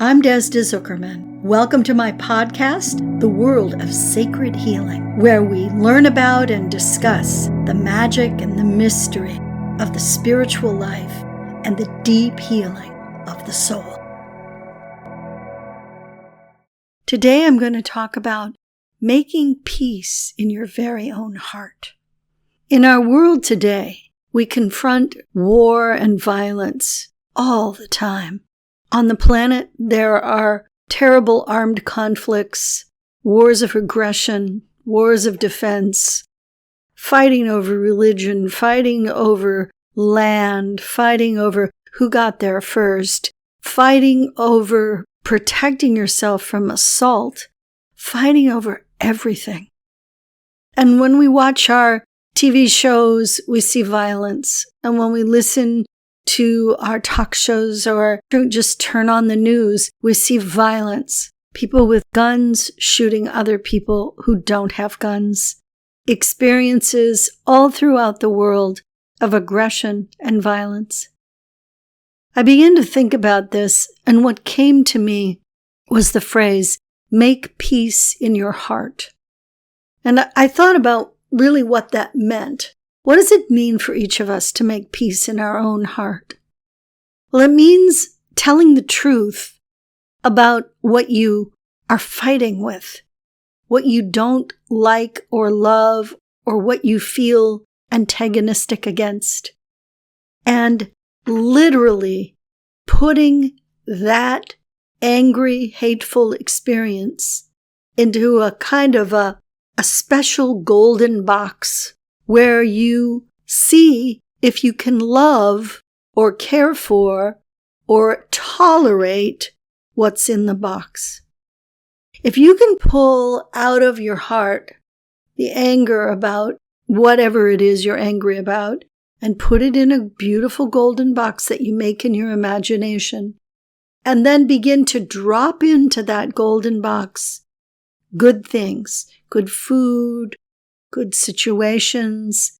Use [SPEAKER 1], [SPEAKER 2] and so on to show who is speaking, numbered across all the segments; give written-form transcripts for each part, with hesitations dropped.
[SPEAKER 1] I'm Desda Zuckerman. Welcome to my podcast, The World of Sacred Healing, where we learn about and discuss the magic and the mystery of the spiritual life and the deep healing of the soul. Today I'm going to talk about making peace in your very own heart. In our world today, we confront war and violence all the time. On the planet, there are terrible armed conflicts, wars of aggression, wars of defense, fighting over religion, fighting over land, fighting over who got there first, fighting over protecting yourself from assault, fighting over everything. And when we watch our TV shows, we see violence. And when we listen to our talk shows or just turn on the news, we see violence. People with guns shooting other people who don't have guns. Experiences all throughout the world of aggression and violence. I began to think about this, and what came to me was the phrase, make peace in your heart. And I thought about really what that meant. What does it mean for each of us to make peace in our own heart? Well, it means telling the truth about what you are fighting with, what you don't like or love, or what you feel antagonistic against, and literally putting that angry, hateful experience into a kind of a special golden box where you see if you can love or care for or tolerate what's in the box. If you can pull out of your heart the anger about whatever it is you're angry about and put it in a beautiful golden box that you make in your imagination, and then begin to drop into that golden box good things, good food, good situations,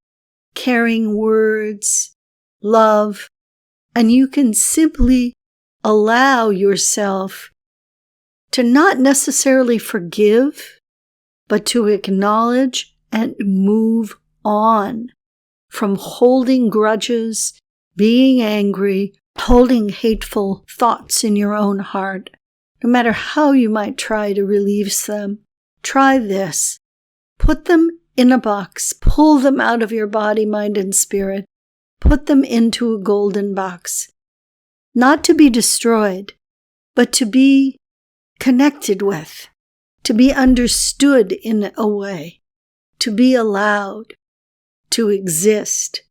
[SPEAKER 1] caring words, love, and you can simply allow yourself to not necessarily forgive, but to acknowledge and move on from holding grudges, being angry, holding hateful thoughts in your own heart. No matter how you might try to release them, try this. Put them in a box, pull them out of your body, mind, and spirit. Put them into a golden box. Not to be destroyed, but to be connected with, to be understood in a way, to be allowed to exist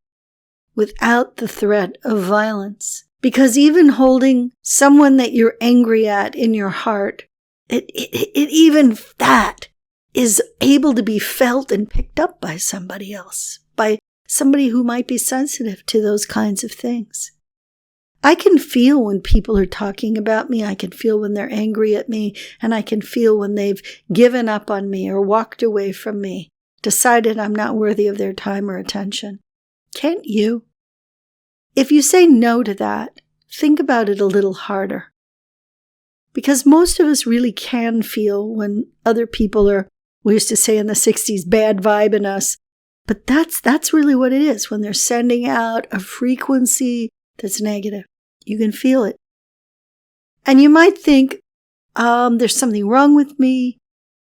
[SPEAKER 1] without the threat of violence. Because even holding someone that you're angry at in your heart, even that is able to be felt and picked up by somebody else, by somebody who might be sensitive to those kinds of things. I can feel when people are talking about me. I can feel when they're angry at me, and I can feel when they've given up on me or walked away from me, decided I'm not worthy of their time or attention. Can't you? If you say no to that, think about it a little harder. Because most of us really can feel when other people are, we used to say in the 60s, bad vibe in us. But that's really what it is when they're sending out a frequency that's negative. You can feel it. And you might think, there's something wrong with me,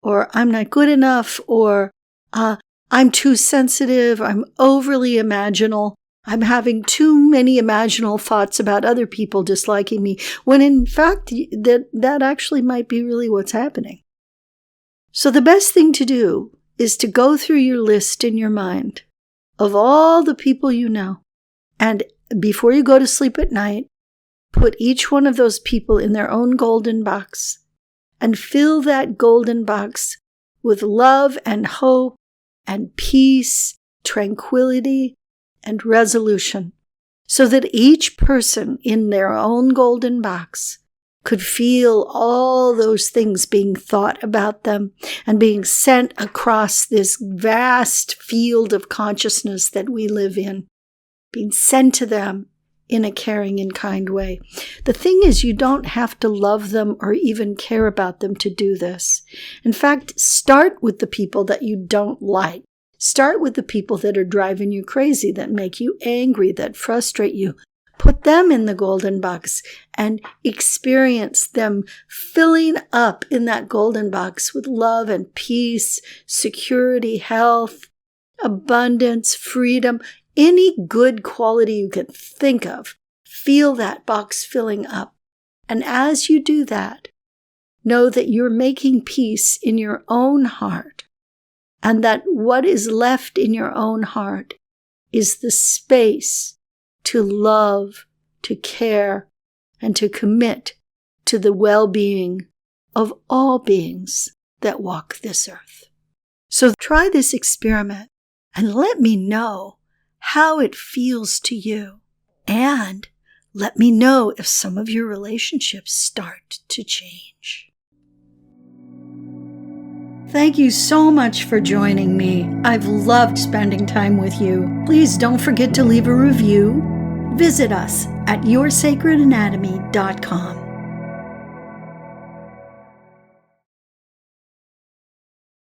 [SPEAKER 1] or I'm not good enough, or I'm too sensitive, I'm overly imaginal. I'm having too many imaginal thoughts about other people disliking me, when in fact that actually might be really what's happening. So the best thing to do is to go through your list in your mind of all the people you know. And before you go to sleep at night, put each one of those people in their own golden box and fill that golden box with love and hope and peace, tranquility, and resolution, so that each person in their own golden box could feel all those things being thought about them and being sent across this vast field of consciousness that we live in, being sent to them in a caring and kind way. The thing is, you don't have to love them or even care about them to do this. In fact, start with the people that you don't like. Start with the people that are driving you crazy, that make you angry, that frustrate you. Put them in the golden box and experience them filling up in that golden box with love and peace, security, health, abundance, freedom, any good quality you can think of. Feel that box filling up. And as you do that, know that you're making peace in your own heart, and that what is left in your own heart is the space to love, to care, and to commit to the well-being of all beings that walk this earth. So try this experiment and let me know how it feels to you. And let me know if some of your relationships start to change. Thank you so much for joining me. I've loved spending time with you. Please don't forget to leave a review. Visit us at yoursacredanatomy.com.